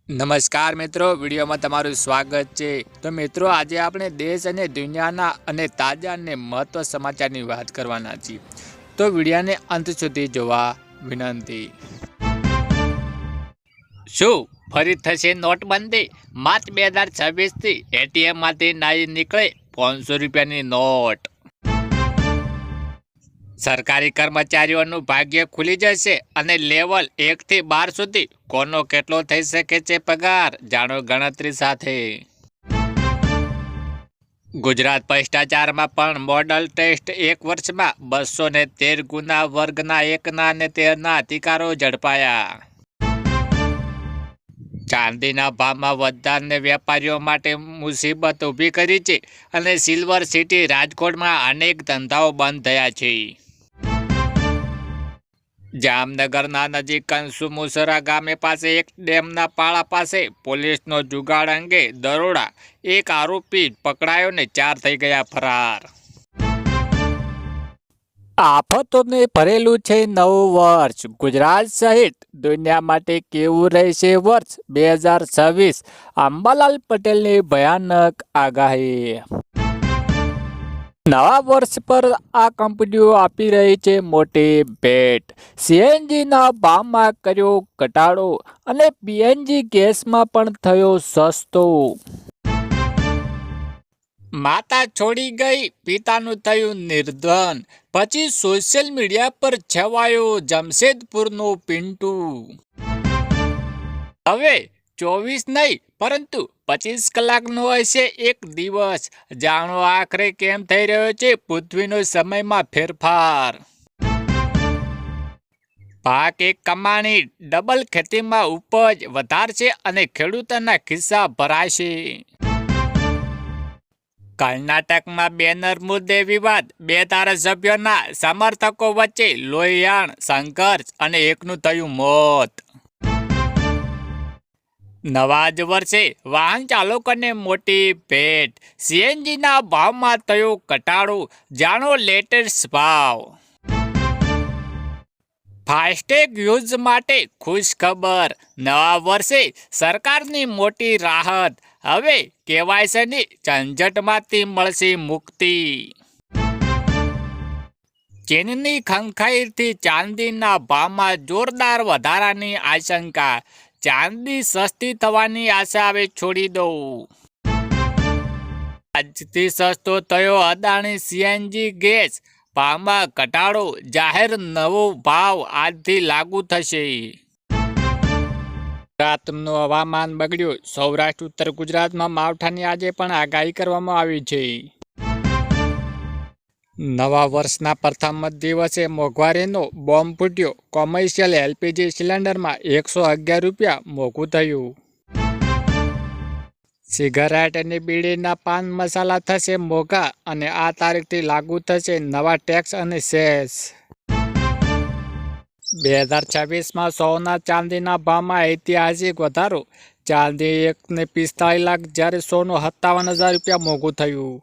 નમસ્કાર મિત્રો, વિડીયોમાં તમારું સ્વાગત છે। તો મિત્રો, આજે આપણે દેશ અને દુનિયાના અને તાજા અને મહત્વ સમાચારની વાત કરવાના છીએ। તો વિડીયોને અંત સુધી જોવા વિનંતી। શું ફરી થશે નોટબંધી? માર્ચ 2026થી એટીએમમાંથી નહીં નીકળે 500 રૂપિયાની નોટ। સરકારી કર્મચારીઓનું ભાગ્ય ખુલી જશે અને લેવલ 1 થી 12 સુધી કોનો કેટલો થઈ શકે છે પગાર? જાણો ગણતરી સાથે। ગુજરાત ભ્રષ્ટાચારમાં પણ મોડલ ટેસ્ટ, 1 વર્ષમાં 213 ગુના, વર્ગના 1ના અને 13ના અધિકારો ઝડપાયા। ચાંદીના ભાવમાં વધારને વેપારીઓ માટે મુસીબત ઊભી કરી છે અને સિલ્વર સિટી રાજકોટમાં અનેક ધંધાઓ બંધ થયા છે। જામનગરના નજીક કંસુમુસરા ગામે પાસે એક ડેમના પાળા પાસે પોલીસનો જુગાડ અંગે દરોડા, 1 આરોપી પકડાયો ને 4 થઈ ગયા ફરાર। આફતોને ભરેલું છે નવું વર્ષ, ગુજરાત સહિત દુનિયા માટે કેવું રહેશે વર્ષ 2026? અંબાલાલ પટેલની ભયાનક આગાહી। નવા વર્ષ પર આ કંપનીઓ આપી રહી છે મોટી ભેટ। સીએનજીના ભાવમાં કર્યો ઘટાડો અને પીએનજી ગેસમાં પણ થયો સસ્તો। માતા છોડી ગઈ, પિતાનું થયું નિર્ધન, પછી સોશિયલ મીડિયા પર છવાયો જમશેદપુરનો પિન્ટુ। હવે 24 નહીં પરંતુ 25 કલાકનો હશે એક દિવસ। જાણો આખરે કેમ થઈ રહ્યો છે પૃથ્વીનો સમયમાં ફેરફાર। પાક એક કમાણી, ડબલ ખેતીમાં ઉપજ વધારશે અને ખેડૂતોના ખિસ્સા ભરાશે। કર્ણાટકમાં બેનર મુદ્દે વિવાદ, 2 ધારાસભ્યોના સમર્થકો વચ્ચે લોહિયાણ સંઘર્ષ અને એકનું થયું મોત। નવા જ વર્ષે વાહન ચાલકોને મોટી ભેટ, સીએનજીના ભાવમાં થયો ઘટાડો, જાણો લેટેસ્ટ ભાવ। ફાસ્ટેગ યુઝ માટે ખુશ ખબર, નવા વર્ષે સરકારની મોટી રાહત, હવે કેવાયસીની ઝંઝટમાંથી મળશે મુક્તિ। ચીનની ખંખાઈથી ચાંદીના ભાવમાં જોરદાર વધારાની આશંકા, ચાંદી સસ્તી થવાની આશા હવે છોડી દો। આજથી સસ્તો થયો અદાણી સીએનજી ગેસ, ભાવમાં ઘટાડો, જાહેર નવો ભાવ આજથી લાગુ થશે। ગુજરાતનું હવામાન બગડ્યું, સૌરાષ્ટ્ર ઉત્તર ગુજરાતમાં માવઠાની આજે પણ આગાહી કરવામાં આવી છે। નવા વર્ષના પ્રથમ દિવસે મોંઘવારીનો બોમ્બ ફૂટ્યો, કોમર્શિયલ એલપીજી સિલિન્ડરમાં 111 રૂપિયા મોંઘું થયું। સિગારેટ અને બીડીના પાન મસાલા થશે મોંઘા અને આ તારીખથી લાગુ થશે નવા ટેક્સ અને સેસ। 2026માં સોના ચાંદીના ભાવમાં ઐતિહાસિક વધારો, ચાંદી 1 ને 45 લાખ જ્યારે સોનું 57,000 રૂપિયા મોંઘું થયું।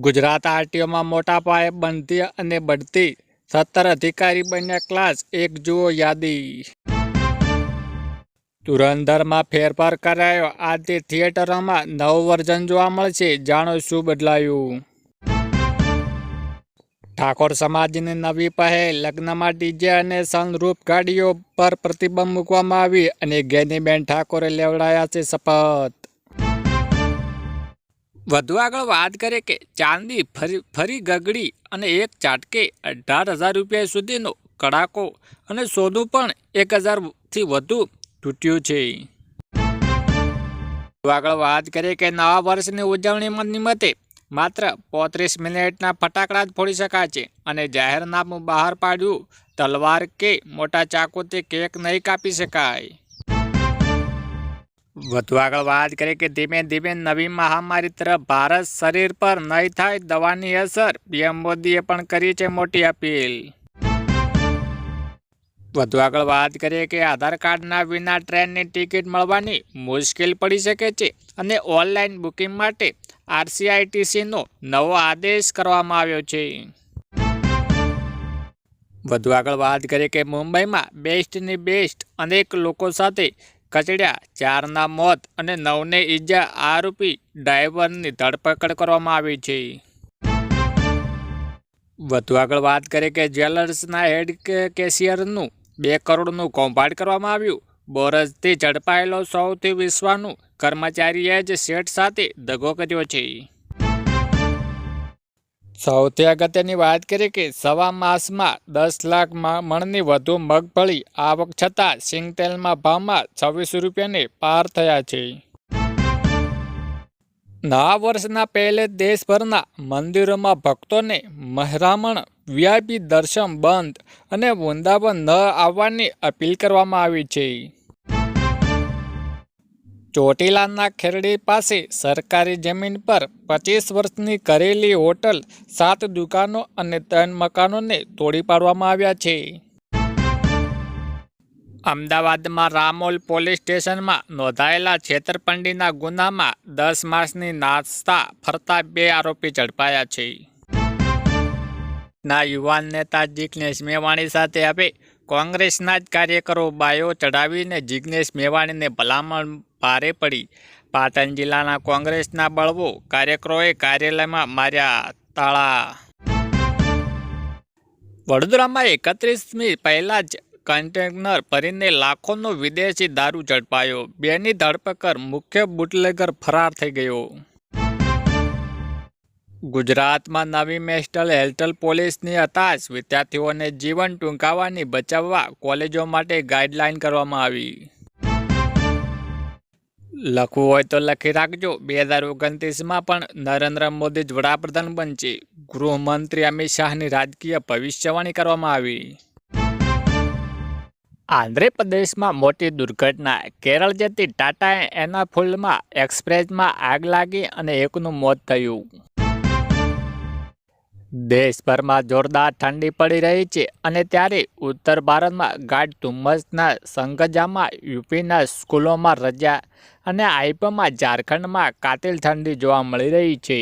ગુજરાત આરટીઓમાં મોટા પાયે બઢતી અને બઢતી, 17 અધિકારી બન્યા ક્લાસ 1, જુઓ યાદી। ધુરંધરમાં ફેરફાર કરાયો, આજથી થિયેટરોમાં નવું વર્ઝન જોવા મળશે, જાણો શું બદલાયું। ઠાકોર સમાજની નવી પહેલ, લગ્નમાં ડીજે અને સનરૂફ ગાડીઓ પર પ્રતિબંધ મૂકવામાં આવી અને ગેનીબેન ઠાકોરે લેવડાયા છે શપથ। વધુ આગળ વાત કરીએ કે ચાંદી ફરી ગગડી અને એક ઝાટકે 18,000 રૂપિયા સુધીનો કડાકો અને સોનું પણ 1,000થી વધુ તૂટ્યું છે। આગળ વાત કરીએ કે નવા વર્ષની ઉજવણી નિમિત્તે માત્ર 35 મિનિટના ફટાકડા જ ફોડી શકાય છે અને જાહેરનામું બહાર પાડ્યું, તલવાર કે મોટા ચાકુથી કેક નહીં કાપી શકાય। વધુ આગળ વાત કરીએ કે ધીમે ધીમે નવી મહામારી તરફ ભારત, શરીર પર નહીં થાય દવાની અસર, પીએમ મોદીએ પણ કરી છે મોટી અપીલ। વધુ આગળ વાત કરીએ કે આધાર કાર્ડના વિના ટ્રેનની ટિકિટ મળવાની મુશ્કેલ પડી શકે છે અને ઓનલાઈન બુકિંગ માટે આરસીઆઈટીસીનો નવો આદેશ કરવામાં આવ્યો છે। વધુ આગળ વાત કરીએ કે મુંબઈમાં બેસ્ટની બેસ્ટ અનેક લોકો સાથે કચડ્યા, 4ના મોત અને 9ને ઈજા, આરોપી ડ્રાઈવરની ધરપકડ કરવામાં આવી છે. વધુ આગળ વાત કરીએ કે જ્વેલર્સના હેડ કેશિયરનું 2 કરોડનું કૌભાંડ કરવામાં આવ્યું. બોરસથી ઝડપાયેલો સૌથી વિશ્વાસુ કર્મચારીએ જ શેઠ સાથે દગો કર્યો છે. સૌથી અગત્યની વાત કરીએ કે સવા માસમાં 10 લાખ મણની વધુ મગફળી આવક છતાં સિંગતેલના ભાવમાં 26 રૂપિયાને પાર થયા છે. નવા વર્ષના પહેલે દેશભરના મંદિરોમાં ભક્તોને મહેરામણ, વીઆઈપી દર્શન બંધ અને વૃંદાવન ન આવવાની અપીલ કરવામાં આવી છે. ચોટીલાના ખેરડી પાસે સરકારી જમીન પર 25 વર્ષની કરેલી હોટલ, 7 દુકાનો અને 3 મકાનોને તોડી પાડવામાં આવ્યા છે. અમદાવાદમાં રામોલ પોલીસ સ્ટેશનમાં નોંધાયેલા છેતરપિંડીના ગુનામાં 10 માસની નાસ્તા ફરતા 2 આરોપી ઝડપાયા છે. ના યુવાન નેતા જિગ્નેશ મેવાણી સાથે હવે કોંગ્રેસના જ કાર્યકરો બાયો ચઢાવીને જિગ્નેશ મેવાણીને ભલામણ ભારે પડી. પાટણ જિલ્લાના કોંગ્રેસના બળવો કાર્યકરોએ કાર્યાલયમાં માર્યા તાળા. વડોદરામાં 31મી પહેલા જ કન્ટેનર ભરીને લાખોનો વિદેશી દારૂ ઝડપાયો. 2ની ધરપકડ, મુખ્ય બુટલેગર ફરાર થઈ ગયો. ગુજરાતમાં નવી મેન્ટલ હેલ્થ પોલિસીની હતાશ, વિદ્યાર્થીઓને જીવન ટૂંકાવવાની બચાવવા કોલેજો માટે ગાઈડલાઈન કરવામાં આવી. લખવું હોય તો લખી રાખજો, 2029માં પણ નરેન્દ્ર મોદી જ વડાપ્રધાન બનશે. ગૃહમંત્રી અમિત શાહની રાજકીય ભવિષ્યવાણી કરવામાં આવી. આંધ્રપ્રદેશમાં મોટી દુર્ઘટના, કેરળ જતી ટાટા એનાફુલ્માં એક્સપ્રેસમાં આગ લાગી અને 1નું મોત થયું. દેશભરમાં જોરદાર ઠંડી પડી રહી છે અને ત્યારે ઉત્તર ભારતમાં ગાઢ ધુમ્મસના સંકજામાં યુપીના સ્કૂલોમાં રજા અને આઈપીમાં ઝારખંડમાં કાતિલ ઠંડી જોવા મળી રહી છે.